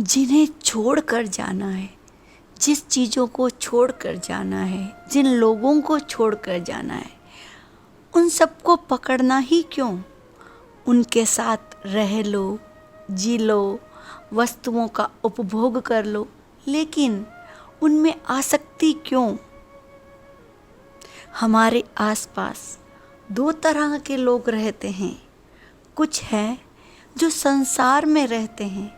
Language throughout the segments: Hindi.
जिन्हें छोड़ कर जाना है, जिस चीज़ों को छोड़ कर जाना है, जिन लोगों को छोड़ कर जाना है, उन सबको पकड़ना ही क्यों। उनके साथ रह लो, जी लो, वस्तुओं का उपभोग कर लो, लेकिन उनमें आसक्ति क्यों। हमारे आसपास दो तरह के लोग रहते हैं। कुछ हैं जो संसार में रहते हैं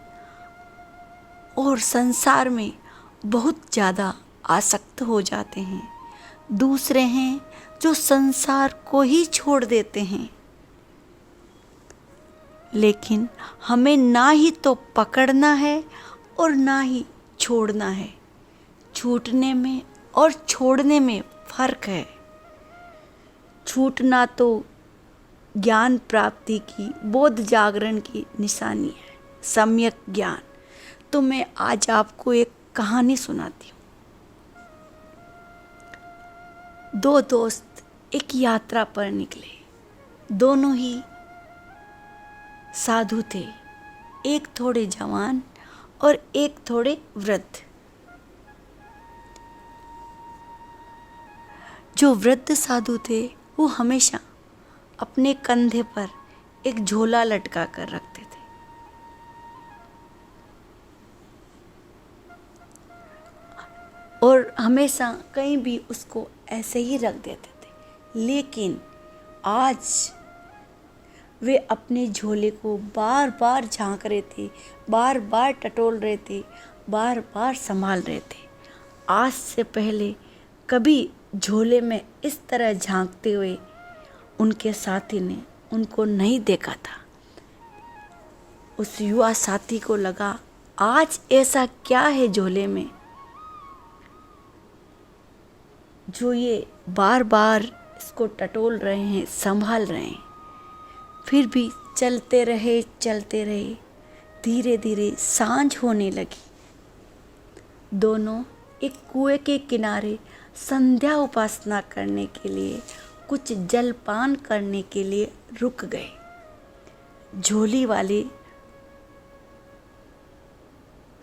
और संसार में बहुत ज़्यादा आसक्त हो जाते हैं। दूसरे हैं जो संसार को ही छोड़ देते हैं। लेकिन हमें ना ही तो पकड़ना है और ना ही छोड़ना है। छूटने में और छोड़ने में फर्क है। छूटना तो ज्ञान प्राप्ति की, बोध जागरण की निशानी है, सम्यक ज्ञान। तो मैं आज आपको एक कहानी सुनाती हूँ। दो दोस्त एक यात्रा पर निकले। दोनों ही साधु थे, एक थोड़े जवान और एक थोड़े वृद्ध। जो वृद्ध साधु थे वो हमेशा अपने कंधे पर एक झोला लटका कर रखते थे। और हमेशा कहीं भी उसको ऐसे ही रख देते थे। लेकिन आज वे अपने झोले को बार बार झांक रहे थे, बार बार टटोल रहे थे, बार बार संभाल रहे थे। आज से पहले कभी झोले में इस तरह झांकते हुए उनके साथी ने उनको नहीं देखा था। उस युवा साथी को लगा, आज ऐसा क्या है झोले में जो ये बार बार इसको टटोल रहे हैं, संभाल रहे हैं। फिर भी चलते रहे। धीरे धीरे सांझ होने लगी। दोनों एक कुएं के किनारे संध्या उपासना करने के लिए, कुछ जलपान करने के लिए रुक गए। झोली वाले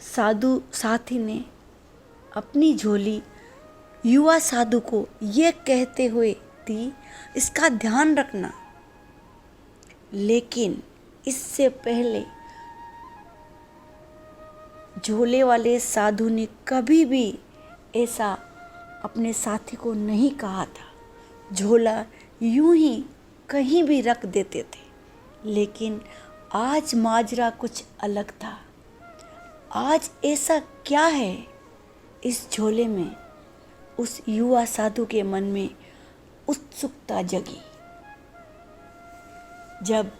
साधु साथी ने अपनी झोली युवा साधु को ये कहते हुए दी, इसका ध्यान रखना। लेकिन इससे पहले झोले वाले साधु ने कभी भी ऐसा अपने साथी को नहीं कहा था। झोला यूं ही कहीं भी रख देते थे। लेकिन आज माजरा कुछ अलग था। आज ऐसा क्या है इस झोले में? उस युवा साधु के मन में उत्सुकता जगी। जब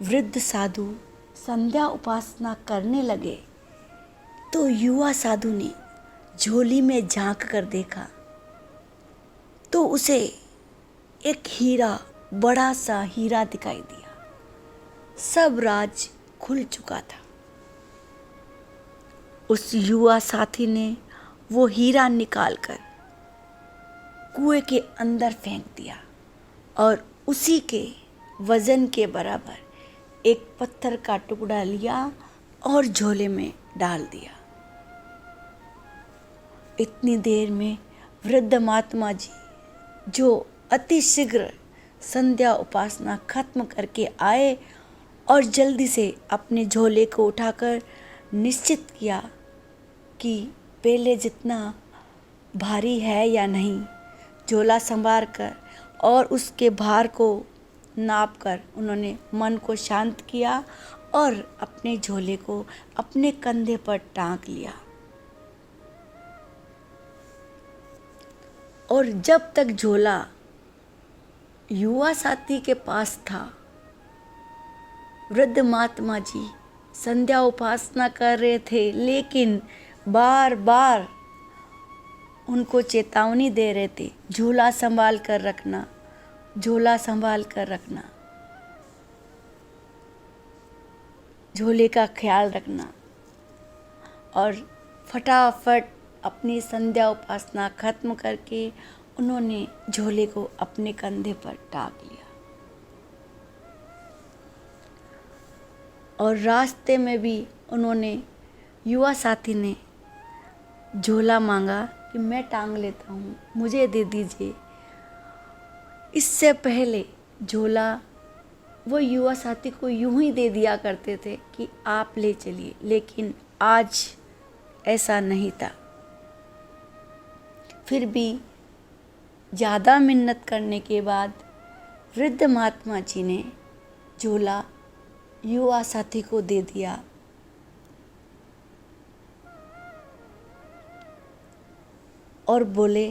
वृद्ध साधु संध्या उपासना करने लगे तो युवा साधु ने झोली में झांक कर देखा तो उसे एक हीरा, बड़ा सा हीरा दिखाई दिया। सब राज खुल चुका था। उस युवा साथी ने वो हीरा निकालकर कुएं के अंदर फेंक दिया और उसी के वजन के बराबर एक पत्थर का टुकड़ा लिया और झोले में डाल दिया। इतनी देर में वृद्ध महात्मा जी, जो अति शीघ्र संध्या उपासना खत्म करके आए और जल्दी से अपने झोले को उठाकर निश्चित किया कि पहले जितना भारी है या नहीं, झोला संभाल कर और उसके भार को नाप कर उन्होंने मन को शांत किया और अपने झोले को अपने कंधे पर टांग लिया। और जब तक झोला युवा साथी के पास था, वृद्ध महात्मा जी संध्या उपासना कर रहे थे, लेकिन बार बार उनको चेतावनी दे रहे थे, झोला संभाल कर रखना, झोला संभाल कर रखना, झोले का ख्याल रखना। और फटाफट अपनी संध्या उपासना खत्म करके उन्होंने झोले को अपने कंधे पर टांग लिया। और रास्ते में भी उन्होंने युवा साथी ने झोला मांगा कि मैं टांग लेता हूँ, मुझे दे दीजिए। इससे पहले झोला वो युवा साथी को यूं ही दे दिया करते थे कि आप ले चलिए, लेकिन आज ऐसा नहीं था। फिर भी ज़्यादा मिन्नत करने के बाद वृद्ध महात्मा जी ने झोला युवा साथी को दे दिया। और बोले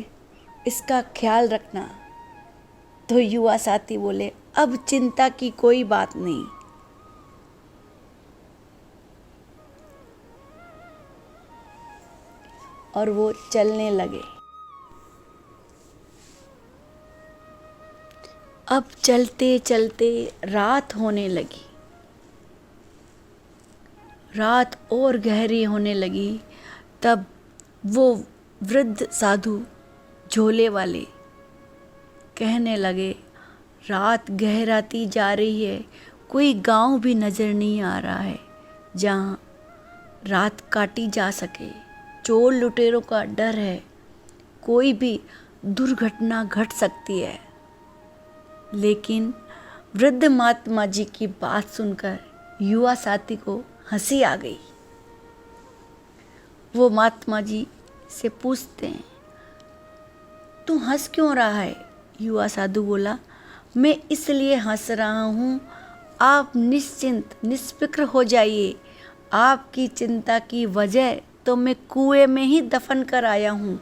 इसका ख्याल रखना। तो युवा साथी बोले अब चिंता की कोई बात नहीं। और वो चलने लगे। अब चलते चलते रात होने लगी। रात और गहरी होने लगी। तब वो वृद्ध साधु झोले वाले कहने लगे रात गहराती जा रही है, कोई गांव भी नज़र नहीं आ रहा है जहाँ रात काटी जा सके। चोर लुटेरों का डर है, कोई भी दुर्घटना घट सकती है। लेकिन वृद्ध महात्मा जी की बात सुनकर युवा साथी को हंसी आ गई। वो महात्मा जी से पूछते हैं तू हंस क्यों रहा है? युवा साधु बोला मैं इसलिए हंस रहा हूँ, आप निश्चिंत निष्फिक्र हो जाइए। आपकी चिंता की वजह तो मैं कुएं में ही दफन कर आया हूँ।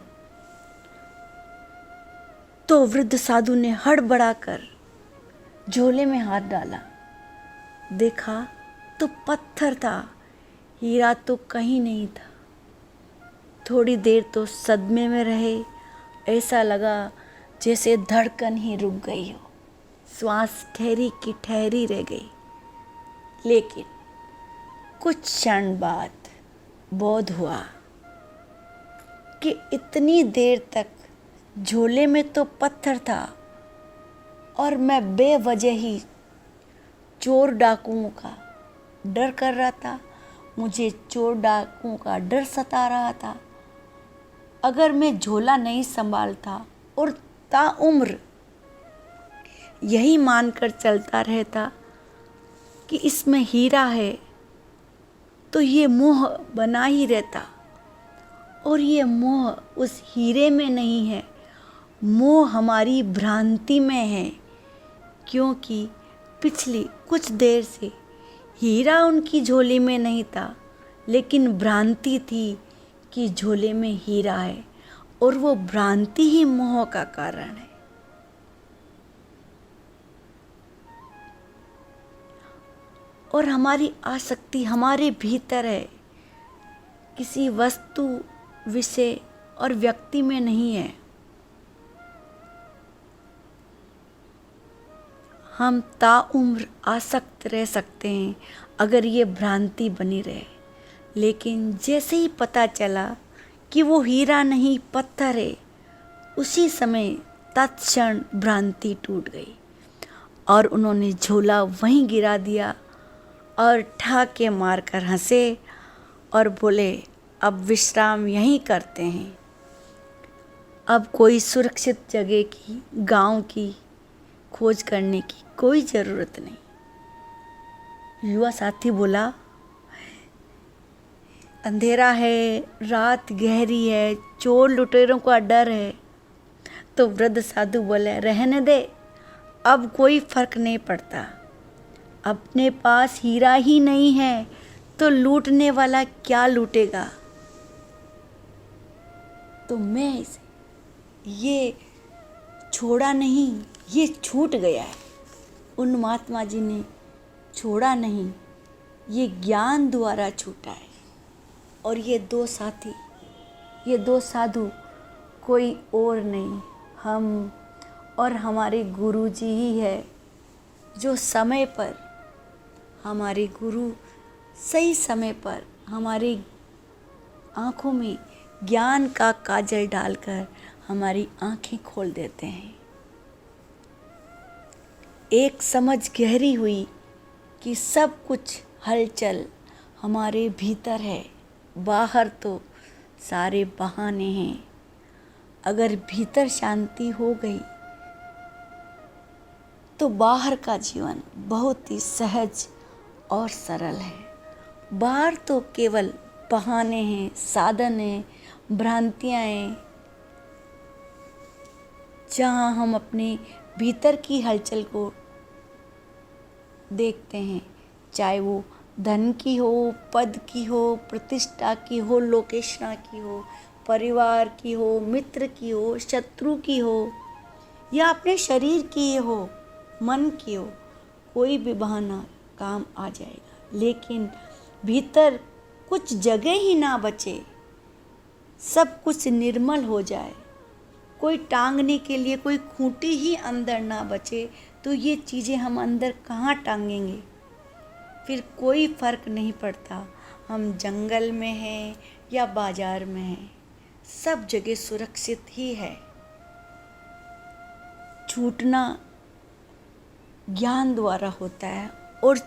तो वृद्ध साधु ने हड़बड़ाकर झोले में हाथ डाला, देखा तो पत्थर था, हीरा तो कहीं नहीं था। थोड़ी देर तो सदमे में रहे, ऐसा लगा जैसे धड़कन ही रुक गई हो, श्वास ठहरी की ठहरी रह गई। लेकिन कुछ क्षण बाद बोध हुआ कि इतनी देर तक झोले में तो पत्थर था और मैं बेवजह ही चोर डाकुओं का डर कर रहा था। मुझे चोर डाकुओं का डर सता रहा था। अगर मैं झोला नहीं संभालता और ताउम्र यही मानकर चलता रहता कि इसमें हीरा है, तो ये मोह बना ही रहता। और ये मोह उस हीरे में नहीं है, मोह हमारी भ्रांति में है। क्योंकि पिछली कुछ देर से हीरा उनकी झोली में नहीं था, लेकिन भ्रांति थी कि झोले में हीरा है, और वो भ्रांति ही मोह का कारण है। और हमारी आसक्ति हमारे भीतर है, किसी वस्तु, विषय और व्यक्ति में नहीं है। हम ताउम्र आसक्त रह सकते हैं अगर ये भ्रांति बनी रहे, लेकिन जैसे ही पता चला कि वो हीरा नहीं पत्थर है, उसी समय तत्क्षण भ्रांति टूट गई और उन्होंने झोला वहीं गिरा दिया और ठाके मारकर हंसे और बोले अब विश्राम यहीं करते हैं। अब कोई सुरक्षित जगह की, गांव की खोज करने की कोई ज़रूरत नहीं। युवा साथी बोला अंधेरा है, रात गहरी है, चोर लुटेरों का डर है। तो वृद्ध साधु बोले रहने दे, अब कोई फर्क नहीं पड़ता। अपने पास हीरा ही नहीं है तो लूटने वाला क्या लूटेगा। तो मैं इसे ये छोड़ा नहीं, ये छूट गया है। उन महात्मा जी ने छोड़ा नहीं, ये ज्ञान द्वारा छूटा है। और ये दो साथी, ये दो साधु कोई और नहीं, हम और हमारे गुरु जी ही है, जो समय पर, हमारे गुरु सही समय पर हमारी आँखों में ज्ञान का काजल डालकर हमारी आँखें खोल देते हैं। एक समझ गहरी हुई कि सब कुछ हलचल हमारे भीतर है, बाहर तो सारे बहाने हैं। अगर भीतर शांति हो गई तो बाहर का जीवन बहुत ही सहज और सरल है। बाहर तो केवल बहाने हैं, साधन हैं, भ्रांतियाँ हैं, जहाँ हम अपने भीतर की हलचल को देखते हैं, चाहे वो धन की हो, पद की हो, प्रतिष्ठा की हो, लोकेशना की हो, परिवार की हो, मित्र की हो, शत्रु की हो, या अपने शरीर की हो, मन की हो, कोई भी बहाना काम आ जाएगा। लेकिन भीतर कुछ जगह ही ना बचे, सब कुछ निर्मल हो जाए, कोई टांगने के लिए कोई खूंटी ही अंदर ना बचे, तो ये चीज़ें हम अंदर कहाँ टांगेंगे? फिर कोई फर्क नहीं पड़ता हम जंगल में हैं या बाजार में हैं, सब जगह सुरक्षित ही है। छूटना ज्ञान द्वारा होता है और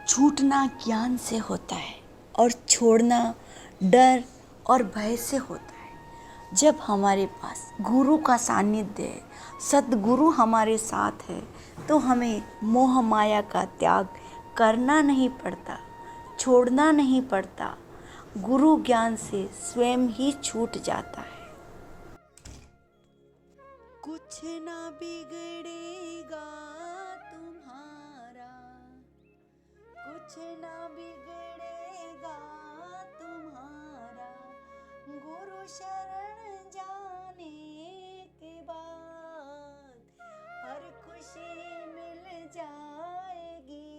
छूटना ज्ञान से होता है और छोड़ना डर और भय से होता है। जब हमारे पास गुरु का सानिध्य है, सद्गुरु हमारे साथ है, तो हमें मोह माया का त्याग करना नहीं पड़ता, छोड़ना नहीं पड़ता। गुरु ज्ञान से स्वयं ही छूट जाता है। कुछ ना बिगड़ेगा तुम्हारा, कुछ ना बिगड़ेगा तुम्हारा, गुरु शरण जाने के बाद हर खुशी मिल जाएगी,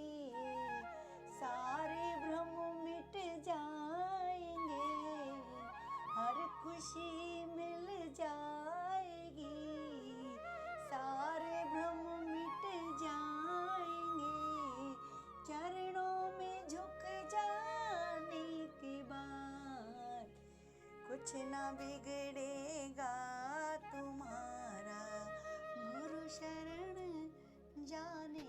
सारे भ्रम मिट जाएंगे, हर खुशी मिल जाएगी, सारे भ्रम मिट जाएंगे, चरणों में झुक जाने के बाद कुछ ना बिगड़ेगा तुम्हारा, गुरु शरण जाने